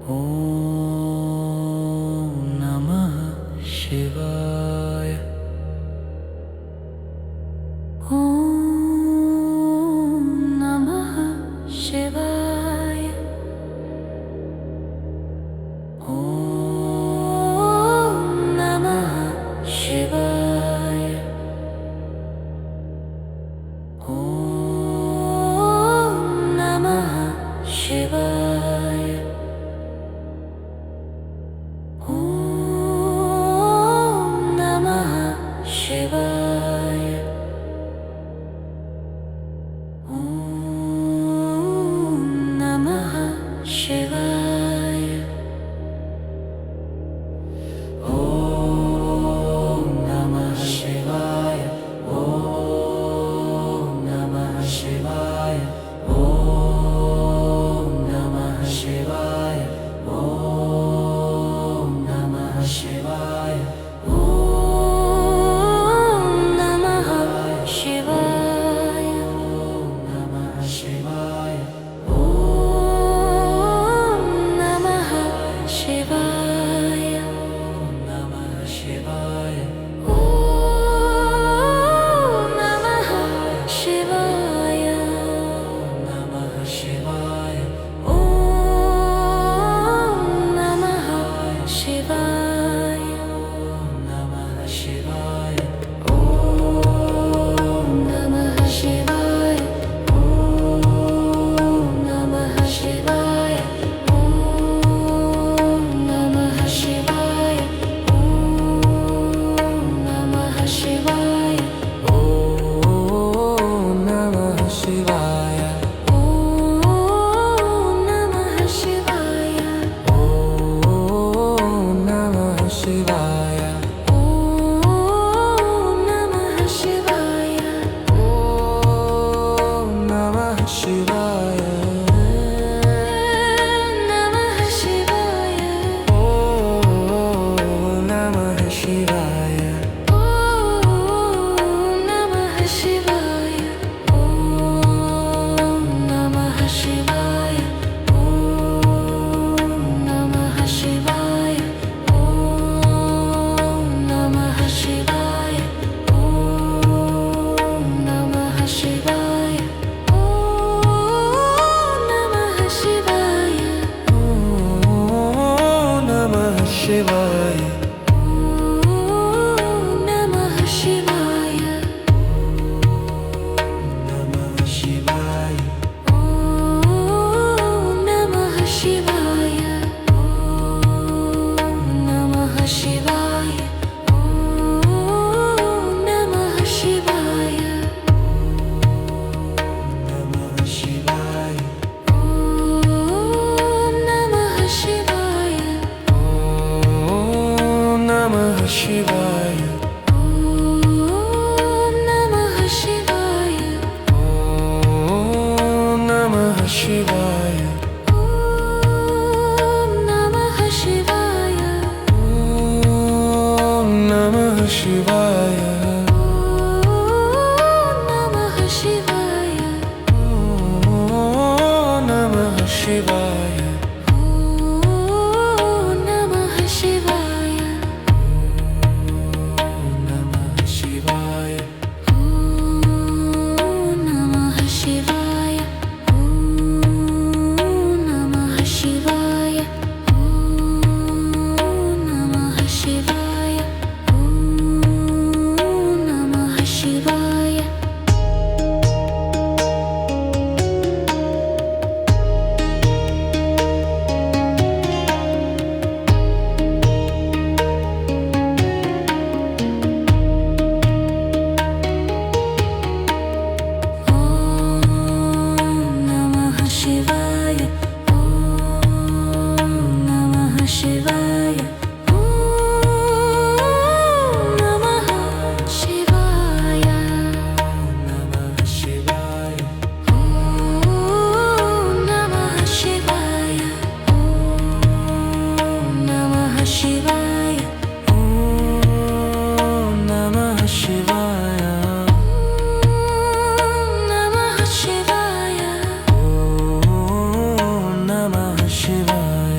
ॐ नमः शिवाय। ॐ नमः शिवाय। ॐ नमः शिवाय। ॐ नमः शिवाय। ॐ नमः शिवाय। ॐ नमः शिवाय। ॐ नमः शिवाय। ॐ नमः शिवाय। ॐ नमः शिवाय। ॐ नमः शिवाय। ॐ नमः शिवाय। नमः शिवाय। ॐ नमः शिवाय। नमः शिवाय। ॐ नमः शिवाय। नमः शिवाय। ॐ नमः शिवाय। नमः शिवाय। ॐ नमः शिवाय। ॐ नमः शिवाय। ॐ नमः शिवाय। ॐ नमः शिवाय। ॐ नमः शिवाय। ॐ नमः शिवाय। ॐ नमः शिवाय। ॐ नमः शिवाय। ॐ नमः शिवाय। नमः शिवाय। ॐ नमः शिवाय। ॐ नमः शिवाय। ॐ नमः शिवाय। ॐ नमः शिवाय। ॐ नमः शिवाय। ॐ नमः शिवाय। ॐ नमः शिवाय। ॐ नमः शिवाय। नमः शिवाय। नमः शिवाय। ॐ नमः शिवाय। नमः शिवाय। ॐ नमः शिवाय। नमः शिवाय। ॐ नमः शिवाय। ॐ नमः शिवाय। ॐ नमः शिवाय। ॐ नमः शिवाय। ॐ नमः शिवाय। ॐ नमः शिवाय। नमः शिवाय। नमः शिवाय। नमः शिवाय। नमः शिवाय। नमः शिवाय। नमः शिवाय। नमः शिवाय। नमः शिवाय। नमः शिवाय। नमः शिवाय। नमः शिवाय। नमः शिवाय। नमः शिवाय। नमः शिवाय। नमः शिवाय। नमः शिवाय।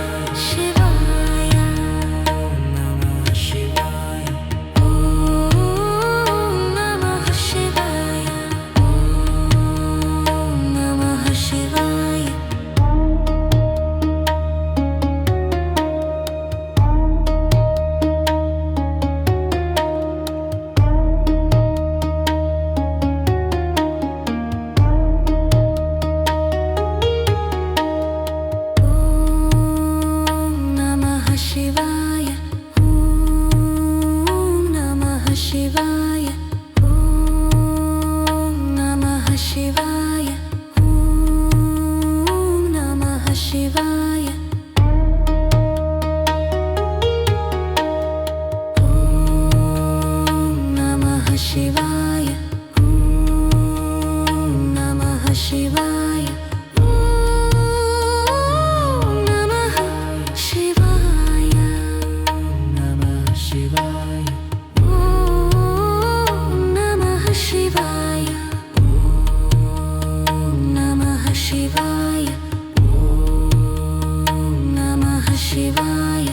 ಶಿವಾಯ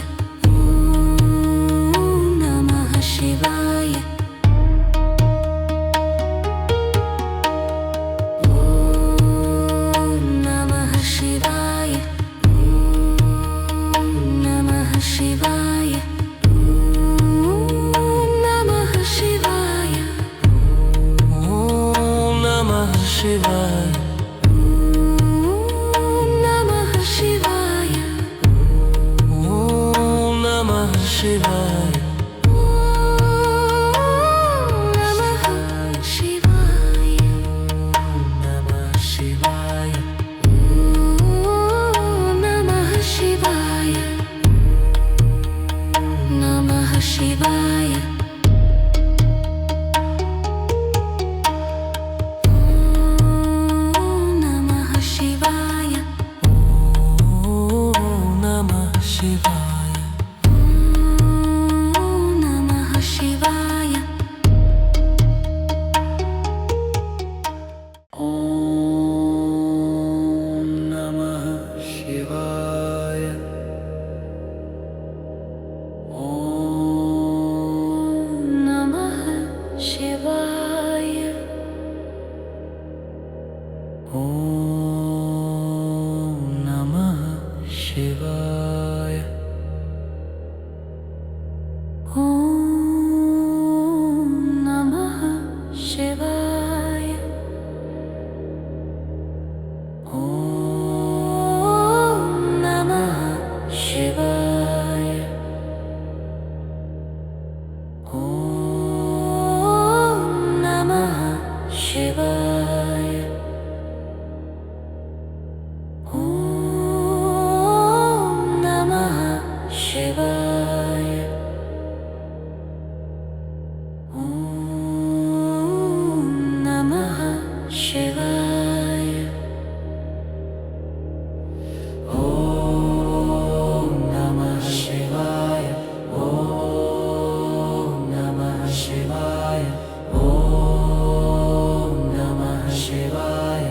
ನಮಃ ಶಿವಾಯ ನಮಃ ಶಿವಾಯ ನಮಃ ಶಿವಾಯ ನಮಃ ಶಿವಾಯ ನಮಃ ಶಿವಾಯ ನಮಃ ಶಿವಾಯ ನಮಃ ಶಿವಾಯ ನಮಃ ಶಿವಾಯ ನಮಃ ಶಿವಾಯ ನಮಃ ಶಿವಾಯ ನಮಃ ಶಿವಾಯ ನಮಃ ಶಿವಾಯ ನಮಃ ಶಿವಾಯ ನಮಃ ಶಿವಾಯ ಓಂ ನಮಃ ಶಿವಾಯ ಓಂ ನಮಃ ಶಿವಾಯ ಓಂ ನಮಃ ಶಿವಾಯ ಓಂ ನಮಃ ಶಿವಾಯ ಓಂ ನಮಃ ಶಿವಾಯ ಓಂ ನಮಃ ಶಿವಾಯ ಓಂ ನಮಃ ಶಿವಾಯ ಓಂ ನಮಃ ಶಿವಾಯ ಓಂ ನಮಃ ಶಿವಾಯ ಓಂ ನಮಃ ಶಿವಾಯ ಓಂ ನಮಃ ಶಿವಾಯ ಓಂ ನಮಃ ಶಿವಾಯ ಓಂ ನಮಃ ಶಿವಾಯ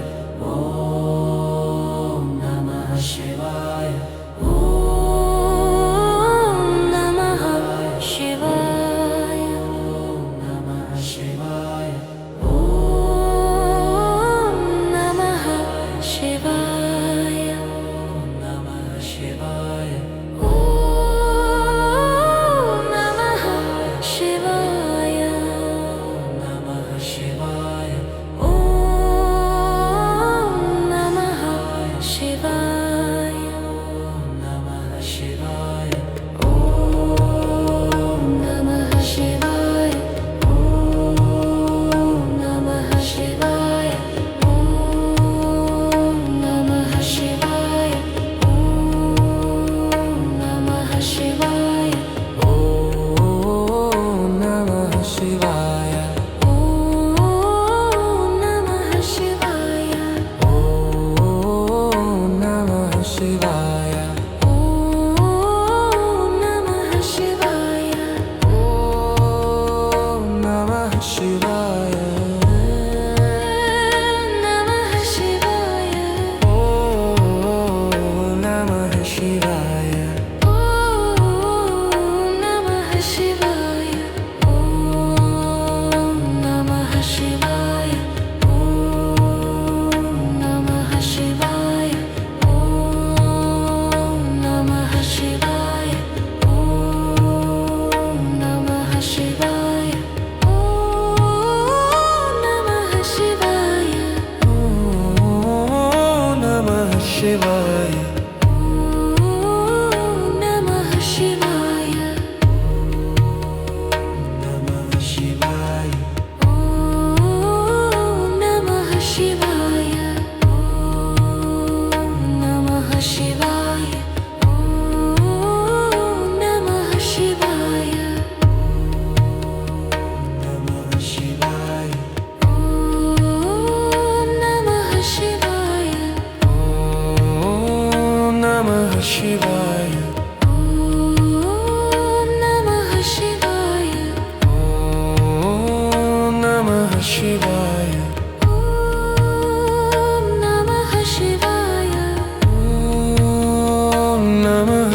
ನಮಃ ಶಿವಾಯ ಓಂ ನಮಃ ಶಿವಾಯ ನಮಃ ಶಿವಾಯ ಓಂ ನಮಃ ಶಿವಾಯ ನಮಃ ಶಿವಾಯ ಓಂ ನಮಃ ಶಿವಾಯ ನಮಃ ಶಿವಾಯ ಓಂ ನಮಃ ಶಿವಾಯ ಓಂ ನಮಃ ಶಿವಾಯ ಓಂ ನಮಃ ಶಿವಾಯ ಓಂ ನಮಃ ಶಿವಾಯ ಓಂ ನಮಃ ಶಿವಾಯ ಓಂ ನಮಃ ಶಿವಾಯ ಓಂ ನಮಃ ಶಿವಾಯ ಓಂ ನಮಃ ಶಿವಾಯ ಓಂ ನಮಃ ಶಿವಾಯ ನಮಃ ಶಿವಾಯ ಓಂ ನಮಃ ಶಿವಾಯ ಓಂ ನಮಃ ಶಿವಾಯ ಓಂ ನಮಃ ಶಿವಾಯ ಓಂ ನಮಃ ಶಿವಾಯ ಓಂ ನಮಃ ಶಿವಾಯ ಓಂ ನಮಃ ಶಿವಾಯ ಓಂ ನಮಃ ಶಿವಾಯ ಓಂ ನಮಃ ಶಿವಾಯ ಓಂ ನಮಃ ಶಿವಾಯ ನಮಃ ಶಿವಾಯ ಓಂ ನಮಃ ಶಿವಾಯ ಓಂ ನಮಃ ಶಿವಾಯ ಓಂ ನಮಃ ಶಿವಾಯ ನಮಃ ಶಿವಾಯ ಓಂ ನಮಃ ಶಿವಾಯ ಓಂ ನಮಃ ಶಿವಾಯ ಓಂ ನಮಃ ಶಿವಾಯ ಓಂ ನಮಃ ಶಿವಾಯ ಓಂ ನಮಃ ಶಿವಾಯ ಓಂ ನಮಃ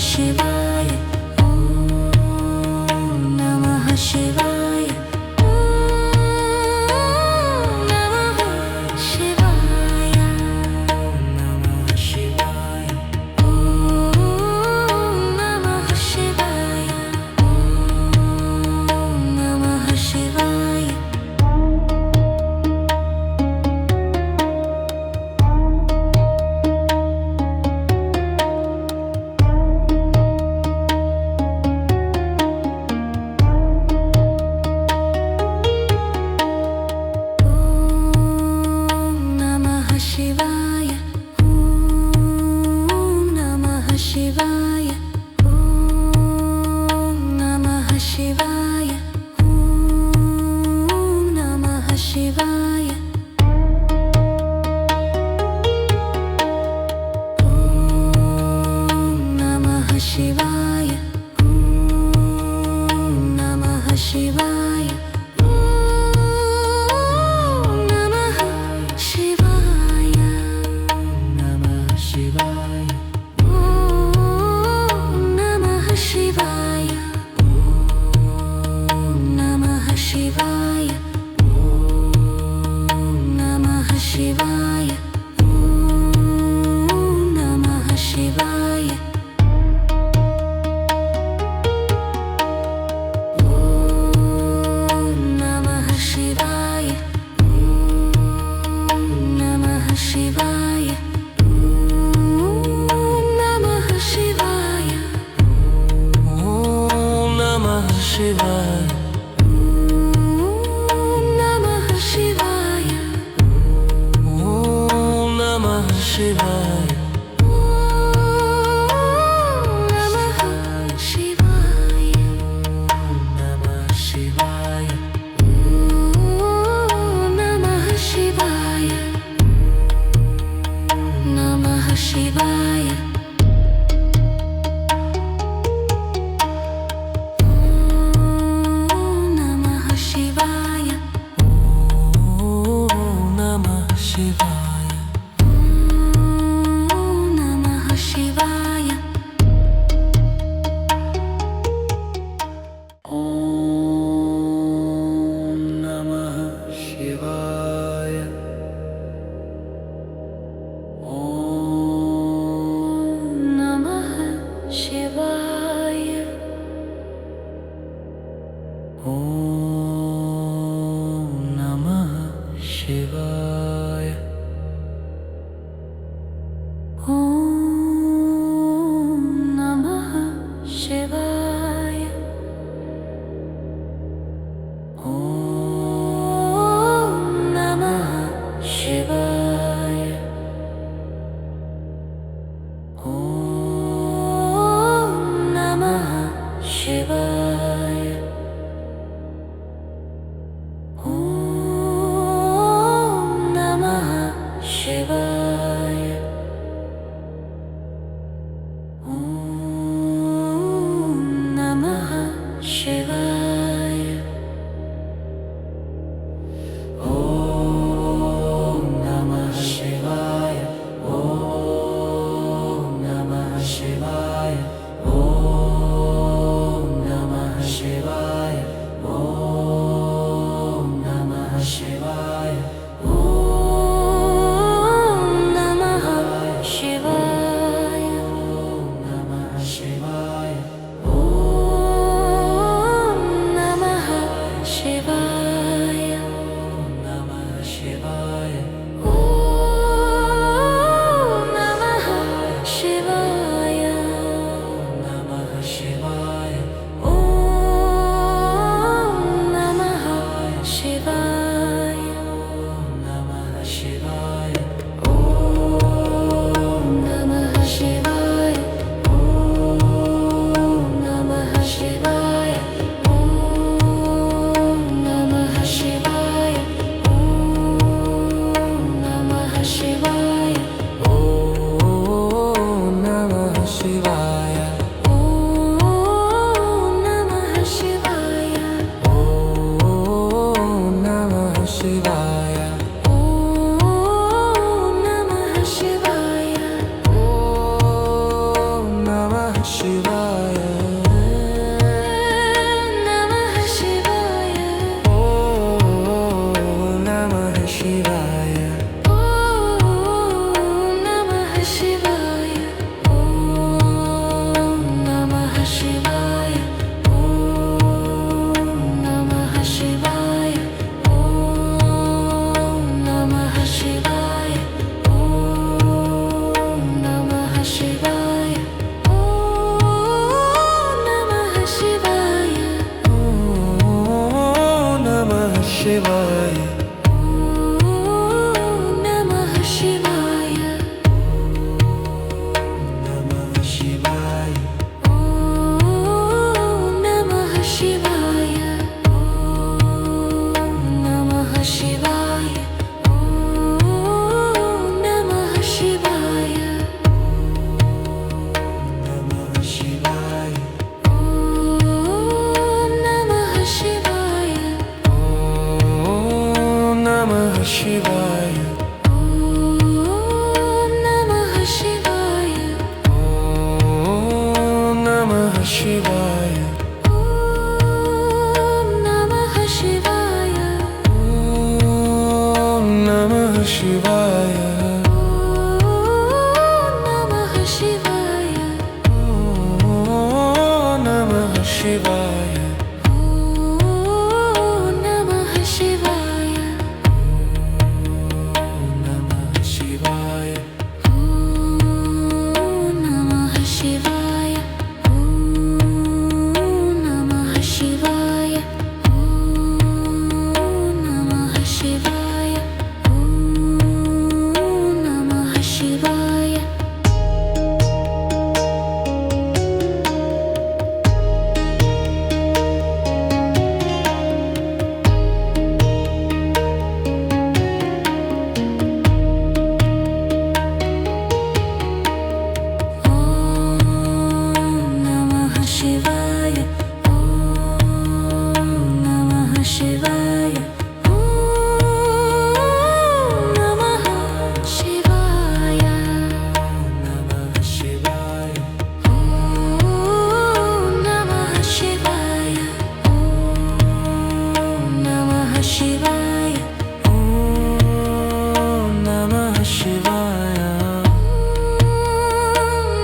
शिवाय ॐ नमः शिवाय नमः शिवाय नमः शिवाय नमः शिवाय नमः शिवाय नमः शिवाय नमः शिवाय नमः शिवाय नमः शिवाय नमः शिवाय नमः शिवाय नमः शिवाय नमः शिवाय नमः शिवाय नमः शिवाय नमः शिवाय नमः शिवाय Shivaya. Namah Shivaya. Om Namah Shivaya. Om Namah Shivaya. Om Namah Shivaya. Om Namah Shivaya. Om Namah Shivaya. Om Namah Shivaya. Om Namah Shivaya. Om Namah Shivaya. Om Namah Shivaya. Namah Shivaya. Om Namah Shivaya. Om Namah Shivaya. Om Namah Shivaya. Namah Shivaya. Om Namah Shivaya. Om Namah Shivaya. Om Namah Shivaya. Om Namah Shivaya. Om Namah Shivaya. Om Namah Shivaya. Om Namah Shivaya. Om Namah Shivaya. Om Namah Shivaya. Om Namah Shivaya. Om Namah Shivaya. Om Namah Shivaya. Om Namah Shivaya. Om Namah Shivaya. Om Namah Shivaya. Om Namah Shivaya. Namah Shivaya. Om Namah Shivaya. Om Namah Shivaya. Om Namah Shivaya. Om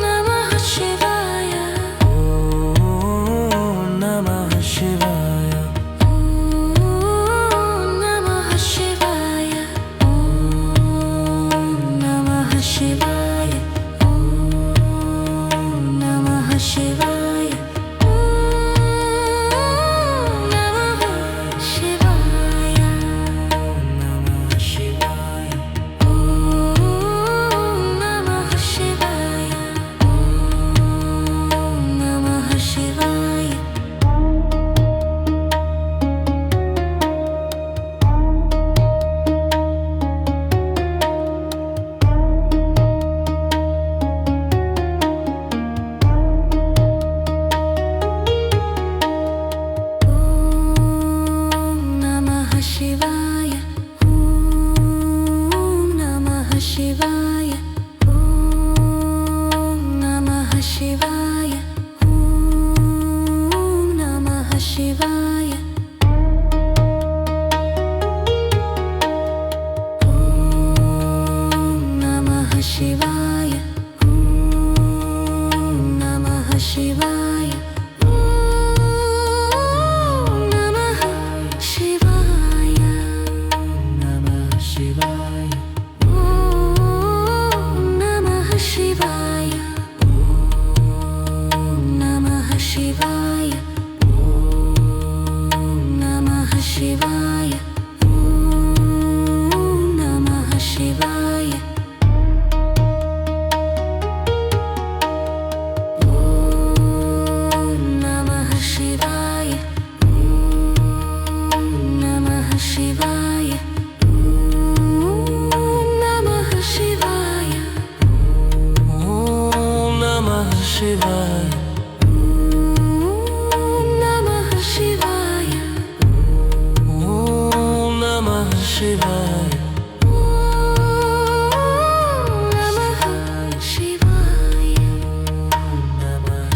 Namah Shivaya. Om Namah Shivaya. Om Namah Shivaya. Om Namah Shivaya. Om Namah Shivaya. Om Namah Shivaya. Namah Shivaya. Om Namah Shivaya. Om Namah Shivaya. Om Namah Shivaya. Om Namah Shivaya. Om Namah Shivaya. Om Namah Shivaya. Om Namah Shivaya. Om Namah Shivaya. Om Namah Shivaya. Namah Shivaya. Om Namah Shivaya. Om Namah Shivaya. Om Namah Shivaya. Om Namah Shivaya. Om Namah Shivaya. Om Namah Shivaya. Om Namah Shivaya. Om Namah Shivaya. Om Namah Shivaya. Om Namah Shivaya. Om Namah Shivaya. Namah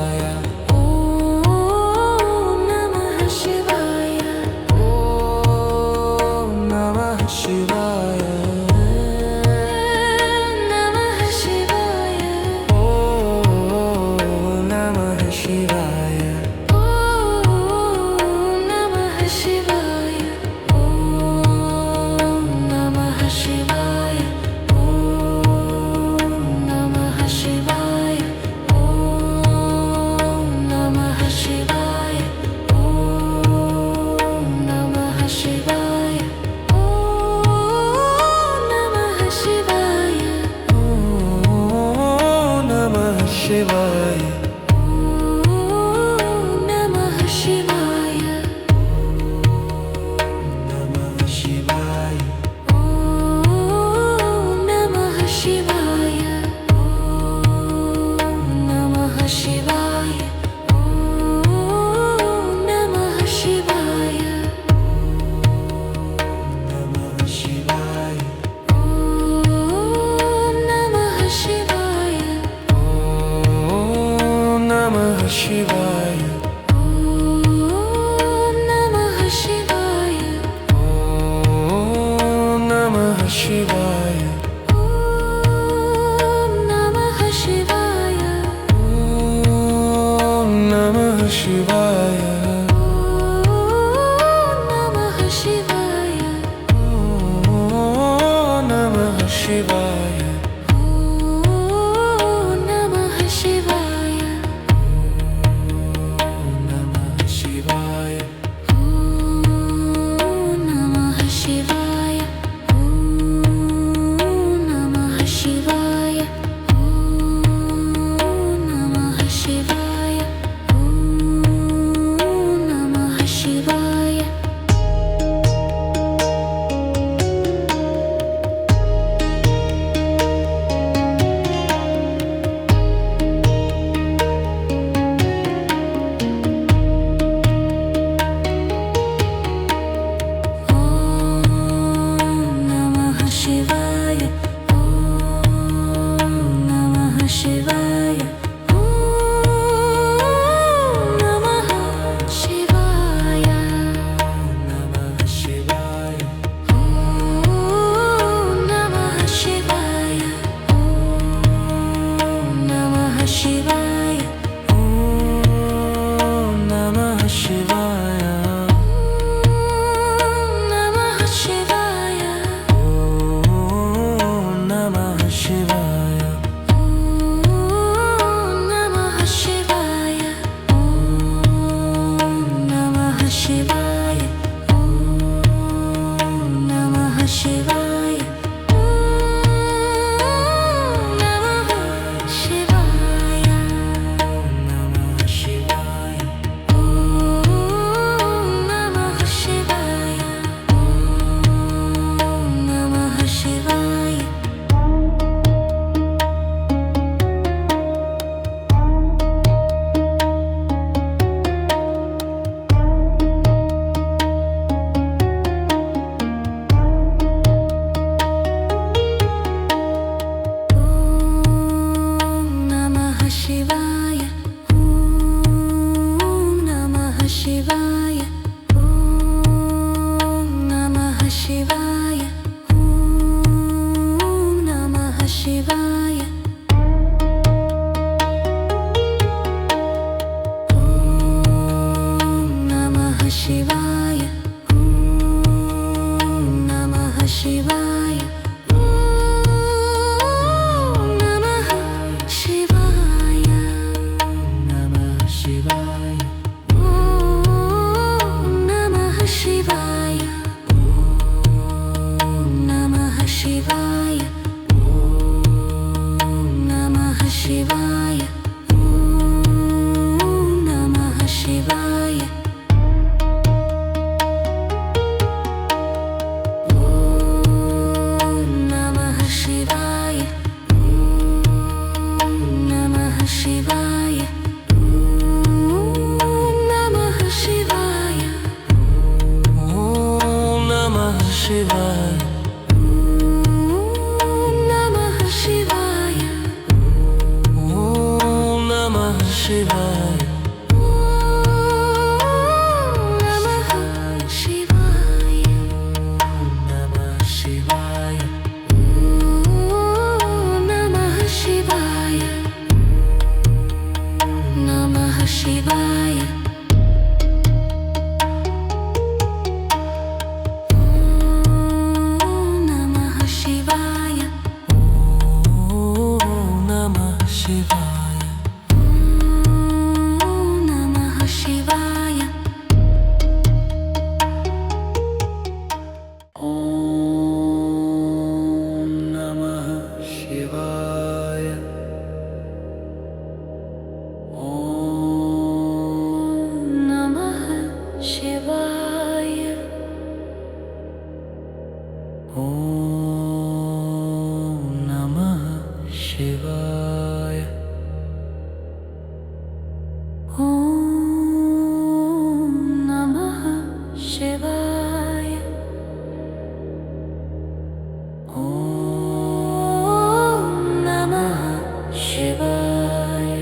ಶಿವಾಯ ಓಂ ನಮಃ ಶಿವಾಯ ಓಂ ನಮಃ ಶಿವಾಯ ಓಂ ನಮಃ ಶಿವಾಯ ಓಂ ನಮಃ ಶಿವಾಯ ಓಂ ನಮಃ ಶಿವಾಯ ಓಂ ನಮಃ ಶಿವಾಯ ಓಂ ನಮಃ ಶಿವಾಯ ನಮಃ ಶಿವಾಯ ಓಂ ನಮಃ ಶಿವಾಯ ಓಂ ನಮಃ ಶಿವಾಯ ಓಂ ನಮಃ ಶಿವಾಯ ಓಂ ನಮಃ ಶಿವಾಯ ಓಂ ನಮಃ ಶಿವಾಯ ಓಂ ನಮಃ ಶಿವಾಯ ಓಂ ನಮಃ ಶಿವಾಯ ನಮಃ ಶಿವಾಯ ಓಂ ನಮಃ ಶಿವಾಯ ಓಂ ನಮಃ ಶಿವಾಯ ಓಂ ನಮಃ ಶಿವಾಯ ಓಂ ನಮಃ ಶಿವಾಯ ಓಂ ನಮಃ ಶಿವಾಯ ಓಂ ನಮಃ ಶಿವಾಯ ಓಂ ನಮಃ ಶಿವಾಯ ಓಂ ನಮಃ ಶಿವಾಯ ನಮಃ ಶಿವಾಯ ಓಂ ನಮಃ ಶಿವಾಯ ಓಂ ನಮಃ ಶಿವಾಯ ಓಂ ನಮಃ ಶಿವಾಯ ಓಂ ನಮಃ ಶಿವಾಯ ಓಂ ನಮಃ ಶಿವಾಯ ಓಂ ನಮಃ ಶಿವಾಯ ಓಂ ನಮಃ ಶಿವಾಯ ಓಂ ನಮಃ ಶಿವಾಯ ಓಂ ನಮಃ ಶಿವಾಯ ನಮಃ ಶಿವಾಯ ಓಂ ನಮಃ ಶಿವಾಯ ಓಂ ನಮಃ ಶಿವಾಯ ಓಂ ನಮಃ ಶಿವಾಯ ಓಂ ನಮಃ ಶಿವಾಯ ಓಂ ನಮಃ ಶಿವಾಯ ಓಂ ನಮಃ ಶಿವಾಯ ಓಂ ನಮಃ ಶಿವಾಯ ಓಂ ನಮಃ ಶಿವಾಯ ಓಂ ನಮಃ ಶಿವಾಯ ಓಂ ನಮಃ ಶಿವಾಯ ಓಂ ನಮಃ ಶಿವಾಯ ನಮಃ ಶಿವಾಯ ಓಂ ನಮಃ ಶಿವಾಯ ನಮಃ ಶಿವಾಯ ಓಂ ನಮಃ ಶಿವಾಯ ಓಂ ನಮಃ ಶಿವಾಯ ಓಂ ನಮಃ ಶಿವಾಯ ಓಂ ನಮಃ ಶಿವಾಯ ಓಂ ನಮಃ ಶಿವಾಯ ಓಂ ನಮಃ ಶಿವಾಯ ಓಂ ನಮಃ ಶಿವಾಯ ಓಂ ನಮಃ ಶಿವಾಯ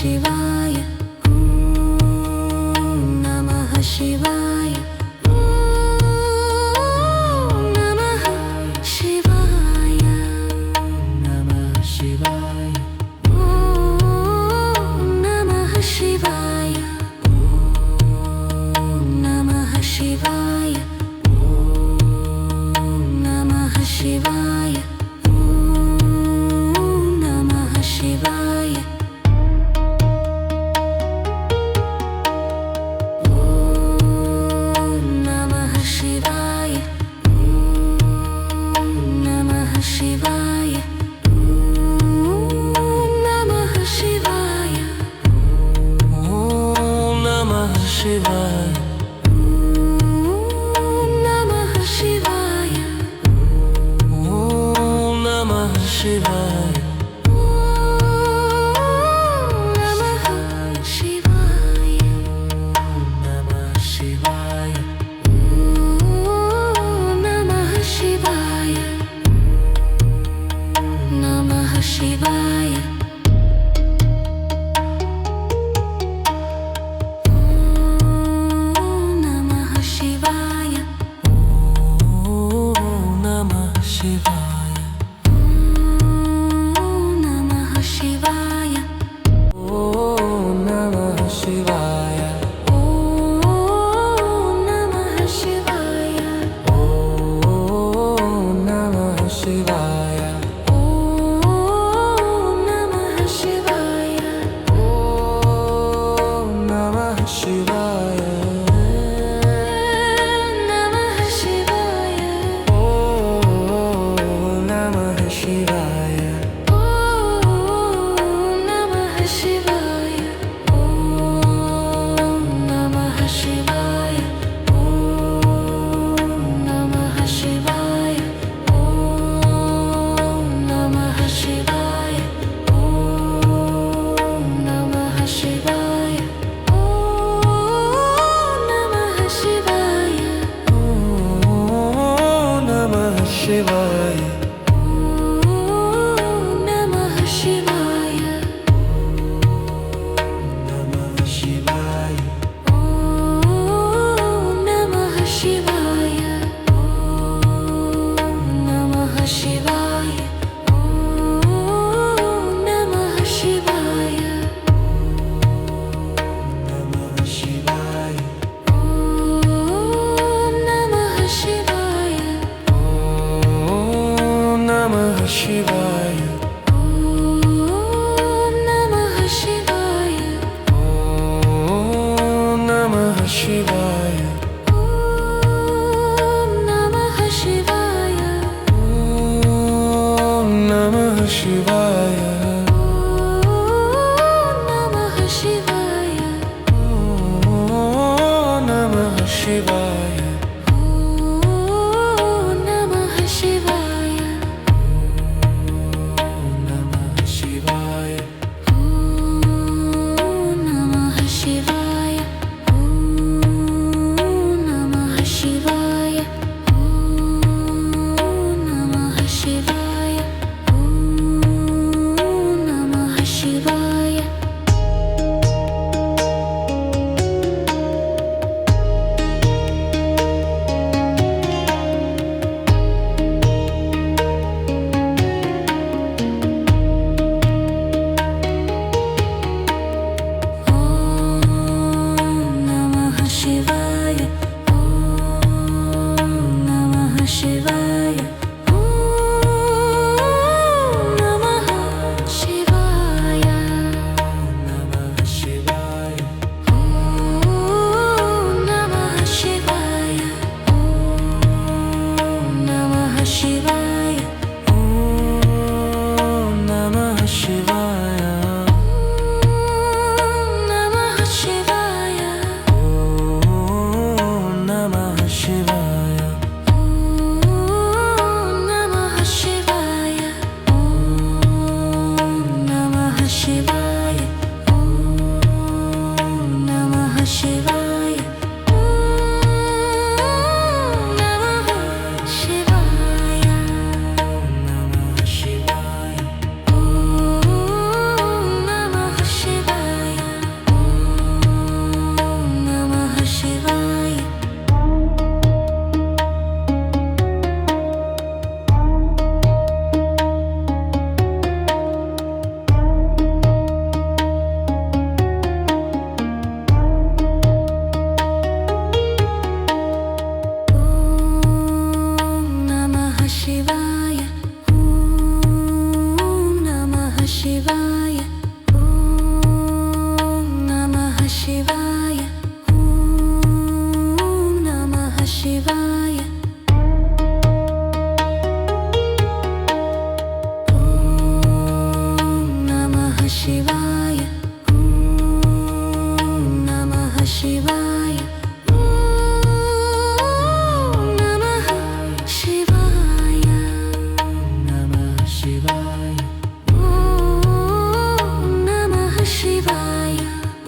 ಶಿವಾಯ ನಮಃ ಶಿವಾಯ ನಮಃ ಶಿವಾಯ ನಮಃ ಶಿವಾಯ ನಮಃ ಶಿವಾಯ ನಮಃ ಶಿವಾಯ ನಮಃ ಶಿವಾಯ ನಮಃ ಶಿವಾಯ ನಮಃ ಶಿವಾಯ ನಮಃ ಶಿವಾಯ ನಮಃ ಶಿವಾಯ ಓಂ ನಮಃ ಶಿವಾಯ ನಮಃ ಶಿವಾಯ ಓಂ ನಮಃ ಶಿವಾಯ ನಮಃ ಶಿವಾಯ ನಮಃ ಶಿವಾಯ ನಮಃ ಶಿವಾಯ ನಮಃ ಶಿವಾಯ ನಮಃ ಶಿವಾಯ ಓಂ ನಮಃ ಶಿವಾಯ ನಮಃ ಶಿವಾಯ ಓಂ ನಮಃ ಶಿವಾಯ ನಮಃ ಶಿವಾಯ ಓಂ ನಮಃ ಶಿವಾಯ ನಮಃ ಶಿವಾಯ ಓಂ ನಮಃ ಶಿವಾಯ ನಮಃ ಶಿವಾಯ ಓಂ ನಮಃ ಶಿವಾಯ ನಮಃ ಶಿವಾಯ ನಮಃ ಶಿವಾಯ ನಮಃ ಶಿವಾಯ ನಮಃ ಶಿವಾಯ ನಮಃ ಶಿವಾಯ ನಮಃ ಶಿವಾಯ ಓಂ ನಮಃ ಶಿವಾಯ ನಮಃ ಶಿವಾಯ ನಮಃ ಶಿವಾಯ ನಮಃ ಶಿವಾಯ ನಮಃ ಶಿವಾಯ ನಮಃ ಶಿವಾಯ ನಮಃ ಶಿವಾಯ ನಮಃ ಶಿವಾಯ ಓಂ ನಮಃ ಶಿವಾಯ ನಮಃ ಶಿವಾಯ ಓಂ ನಮಃ ಶಿವಾಯ ನಮಃ ಶಿವಾಯ ಓಂ ನಮಃ ಶಿವಾಯ ನಮಃ ಶಿವಾಯ ಓಂ ನಮಃ ಶಿವಾಯ ನಮಃ ಶಿವಾಯ ನಮಃ ಶಿವಾಯ ನಮಃ ಶಿವಾಯ ನಮಃ ಶಿವಾಯ ನಮಃ ಶಿವಾಯ ನಮಃ ಶಿವಾಯ ಶಿವಾಯ ಓಂ ನಮಃ ಶಿವಾಯ ಓಂ ನಮಃ ಶಿವಾಯ ಓಂ ನಮಃ ಶಿವಾಯ ಓಂ ನಮಃ ಶಿವಾಯ ಓಂ ನಮಃ ಶಿವಾಯ ನಮಃ ಶಿವಾಯ ಓಂ ನಮಃ ಶಿವಾಯ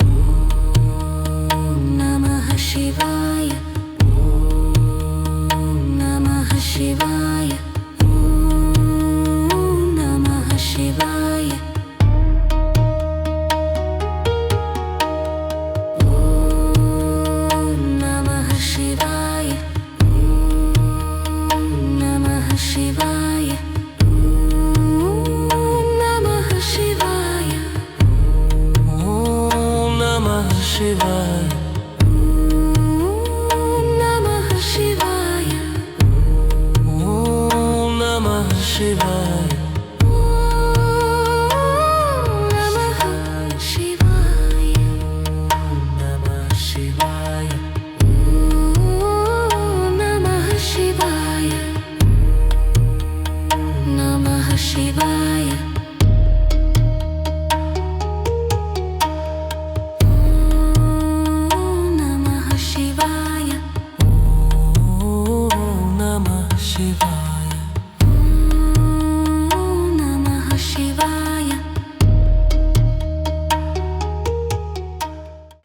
ಓಂ ನಮಃ ಶಿವಾಯ ಓಂ ನಮಃ ಶಿವಾಯ ಓಂ ನಮಃ ಶಿವಾಯ ಓಂ ನಮಃ ಶಿವಾಯ ಓಂ ನಮಃ ಶಿವಾಯ ಓಂ ನಮಃ ಶಿವಾಯ ಓಂ ನಮಃ ಶಿವಾಯ ಓಂ ನಮಃ ಶಿವಾಯ ಓಂ ನಮಃ ಶಿವಾಯ ನಮಃ ಶಿವಾಯ ನಮಃ ಶಿವಾಯ ಓಂ ನಮಃ ಶಿವಾಯ ನಮಃ ಶಿವಾಯ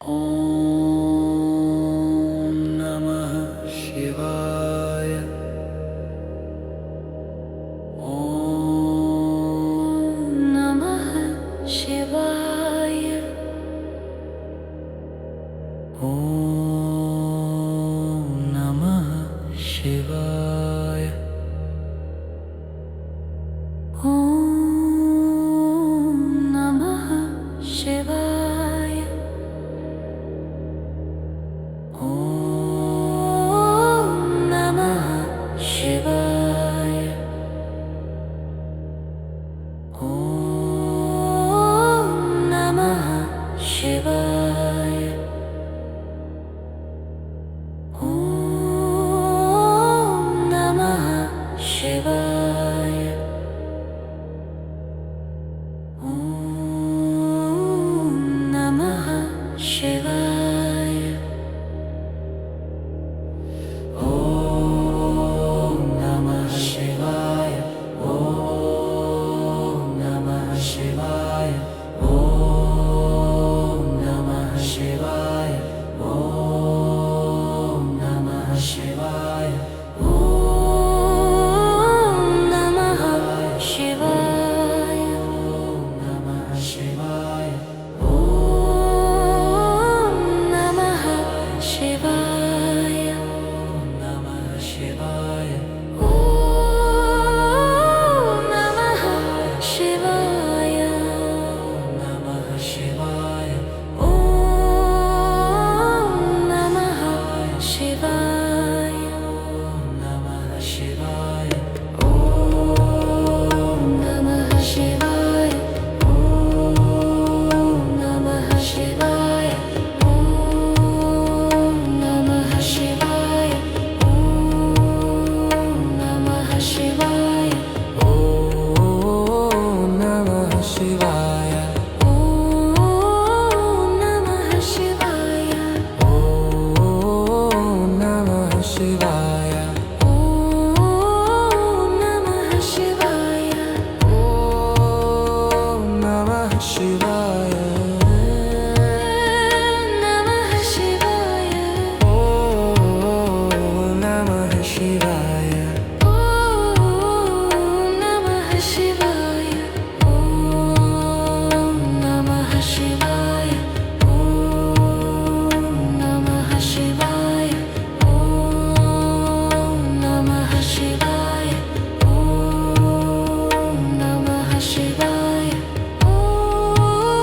ಓಂ ನಮಃ ಶಿವಾಯ ಓಂ ನಮಃ ಶಿವಾಯ ಓಂ ನಮಃ ಶಿವಾಯ ಓಂ ನಮಃ ಶಿವಾಯ ಓಂ ನಮಃ ಶಿವಾಯ ಓಂ ನಮಃ ಶಿವಾಯ ಓಂ ನಮಃ ಶಿವಾಯ ಓಂ ನಮಃ ಶಿವಾಯ ಓಂ ನಮಃ ಶಿವಾಯ ಓಂ ನಮಃ ಶಿವಾಯ ಓಂ ನಮಃ ಶಿವಾಯ ಓಂ ನಮಃ ಶಿವಾಯ ಓಂ ನಮಃ ಶಿವಾಯ ನಮಃ ಶಿವಾಯ ಓಂ ನಮಃ ಶಿವಾಯ ನಮಃ ಶಿವಾಯ ಓಂ ನಮಃ ಶಿವಾಯ ನಮಃ ಶಿವಾಯ ಓಂ ನಮಃ ಶಿವಾಯ ನಮಃ ಶಿವಾಯ ಓಂ ನಮಃ ಶಿವಾಯ ಓಂ ನಮಃ ಶಿವಾಯ ಓಂ ನಮಃ ಶಿವಾಯ ಓಂ ನಮಃ ಶಿವಾಯ ಓಂ ನಮಃ ಶಿವಾಯ ಓಂ ನಮಃ ಶಿವಾಯ ಓಂ ನಮಃ ಶಿವಾಯ ಓಂ ನಮಃ ಶಿವಾಯ ಓಂ ನಮಃ ಶಿವಾಯ ನಮಃ ಶಿವಾಯ ಓಂ ನಮಃ ಶಿವಾಯ ಓಂ ನಮಃ ಶಿವಾಯ ಓಂ ನಮಃ ಶಿವಾಯ ಓಂ ನಮಃ ಶಿವಾಯ ಓಂ ನಮಃ ಶಿವಾಯ ಓಂ ನಮಃ ಶಿವಾಯ ಓಂ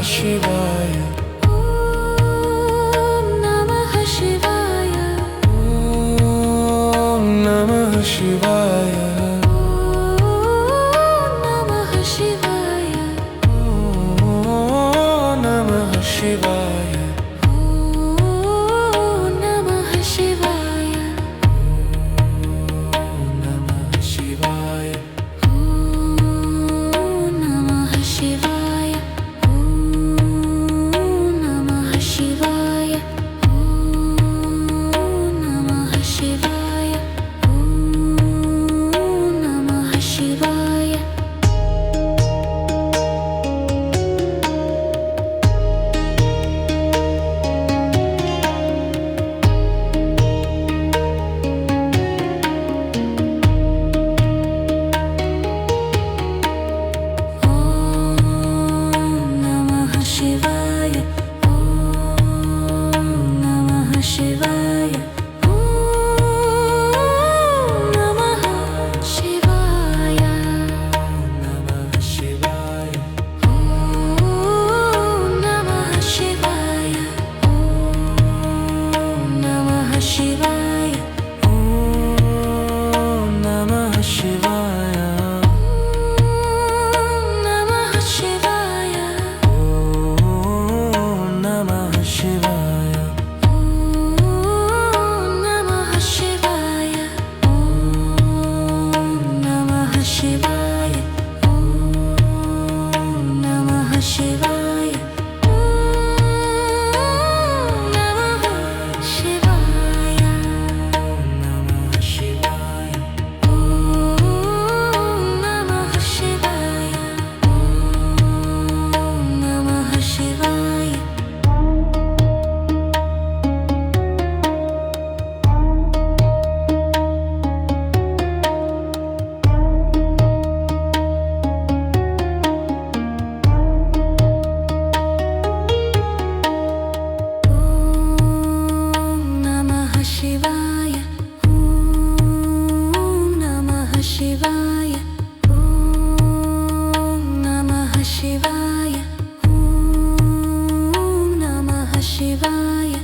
Shivaya. Om Namah Shivaya. Om Namah Shivaya. Om Namah Shivaya. Om Namah Shivaya. Om Namah Shivaya. Om Namah Shivaya. Om Namah Shivaya. Om Namah Shivaya. Om Namah Shivaya. Om Namah Shivaya. Om Namah Shivaya. Om Namah Shivaya. Om Namah Shivaya. Namah Shivaya. Om Namah Shivaya. Om Namah Shivaya. Om Namah Shivaya. Om Namah Shivaya. Om Namah Shivaya. Om Namah Shivaya. Om Namah Shivaya. Om Namah Shivaya. Om Namah Shivaya. Namah Shivaya. Om Namah Shivaya. Om Namah Shivaya. Om Namah Shivaya. Om Namah Shivaya. Om Namah Shivaya. Om Namah Shivaya. Om Namah Shivaya. Om Namah Shivaya. Om Namah Shivaya.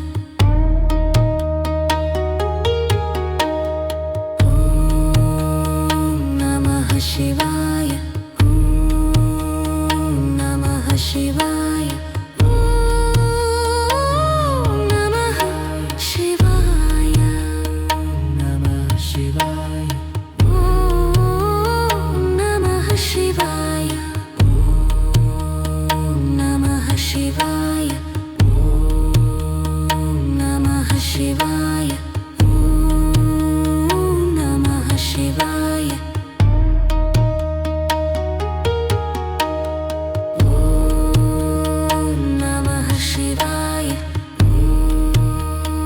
Namah Shivaya. Om Namah Shivaya. Om Namah Shivaya. Om Namah Shivaya. Om Namah Shivaya. Om Namah Shivaya. Om Namah Shivaya.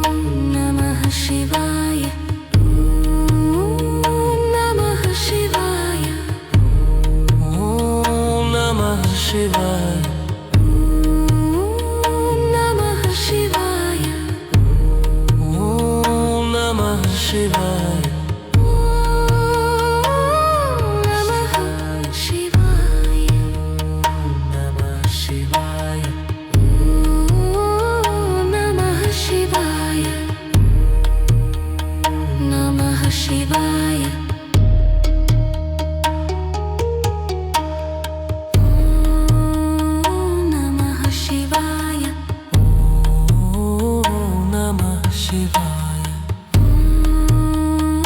Om Namah Shivaya. Om Namah Shivaya. Om Namah Shivaya. Om Namah Shivaya. Om Namah Shivaya. Namah Shivaya. Om Namah Shivaya. Namah Shivaya. Om Namah Shivaya. Om Namah Shivaya. Om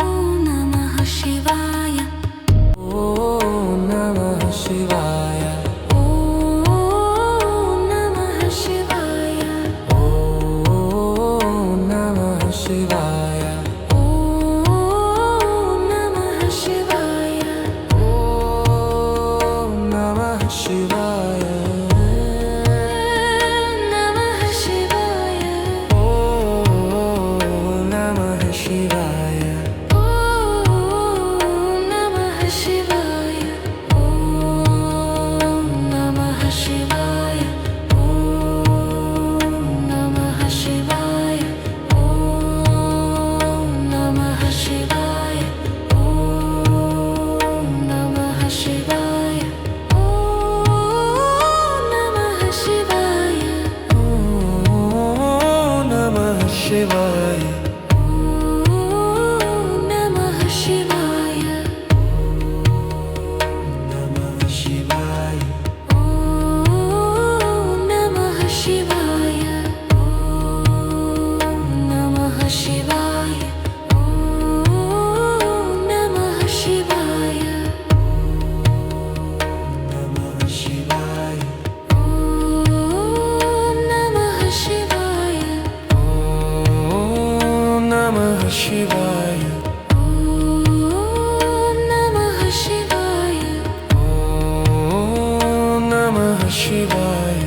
ಶಿವಾಯ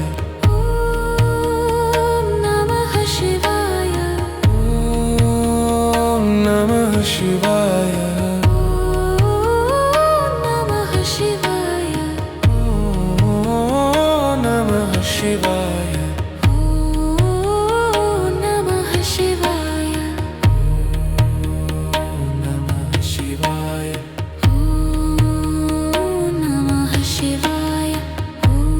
ಓಂ ನಮಃ ಶಿವಾಯ ಓಂ ನಮಃ ಶಿವಾಯ ಓಂ ನಮಃ ಶಿವಾಯ ಓಂ ನಮಃ ಶಿವಾಯ ಓಂ ನಮಃ ಶಿವಾಯ ನಮಃ ಶಿವಾಯ ಓಂ ನಮಃ ಶಿವಾಯ ಓಂ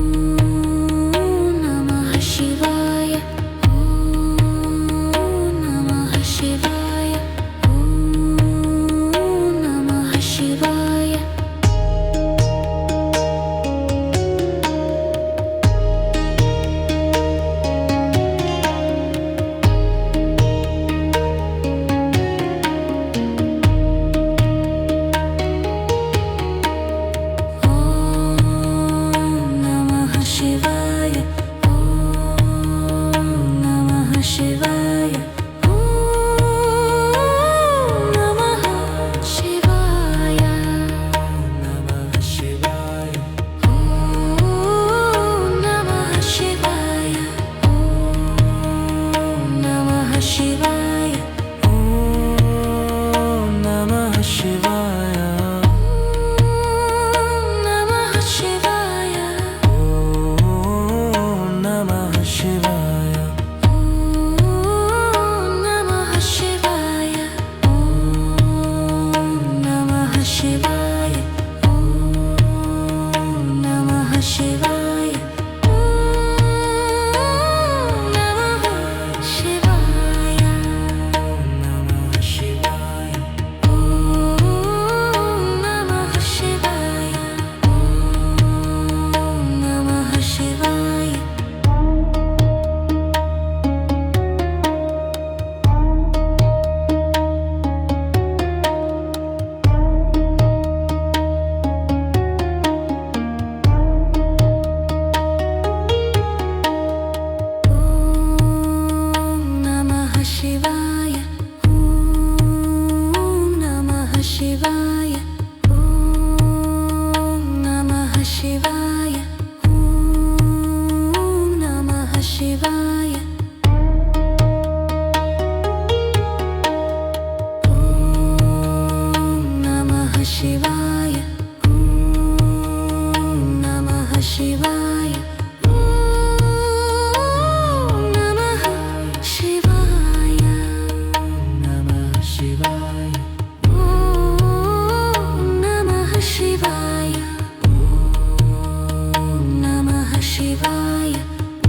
ನಮಃ ಶಿವಾಯ ಓಂ ನಮಃ ಶಿವಾಯ ಓಂ ನಮಃ ಶಿವಾಯ ಓಂ ನಮಃ ಶಿವಾಯ ಓಂ ನಮಃ ಶಿವಾಯ ಓಂ ನಮಃ ಶಿವಾಯ ನಮಃ ಶಿವಾಯ ಓಂ ನಮಃ ಶಿವಾಯ ಓಂ ನಮಃ ಶಿವಾಯ ಓಂ ನಮಃ ಶಿವಾಯ ಓಂ ನಮಃ ಶಿವಾಯ ಓಂ ನಮಃ ಶಿವಾಯ ಓಂ ನಮಃ ಶಿವಾಯ ಓಂ ನಮಃ ಶಿವಾಯ ಓಂ ನಮಃ ಶಿವಾಯ ನಮಃ ಶಿವಾಯ ಓಂ ನಮಃ ಶಿವಾಯ ಓಂ ನಮಃ ಶಿವಾಯ ಓಂ ನಮಃ ಶಿವಾಯ ಓಂ ನಮಃ ಶಿವಾಯ ಓಂ ನಮಃ ಶಿವಾಯ ಓಂ ನಮಃ ಶಿವಾಯ ಓಂ ನಮಃ ಶಿವಾಯ ಓಂ ನಮಃ ಶಿವಾಯ ಓಂ ನಮಃ ಶಿವಾಯ ನಮಃ ಶಿವಾಯ ಓಂ ನಮಃ ಶಿವಾಯ ಓಂ ನಮಃ ಶಿವಾಯ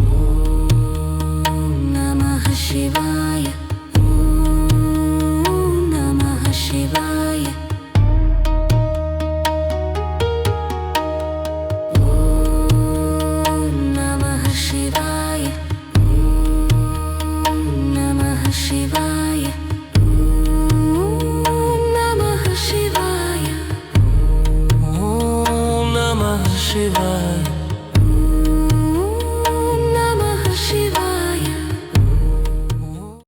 ಓಂ ನಮಃ ಶಿವಾಯ ಓಂ ನಮಃ ಶಿವಾಯ ಓಂ ನಮಃ ಶಿವಾಯ ಓಂ ನಮಃ ಶಿವಾಯ ಓಂ ನಮಃ ಶಿವಾಯ ಓಂ ನಮಃ ಶಿವಾಯ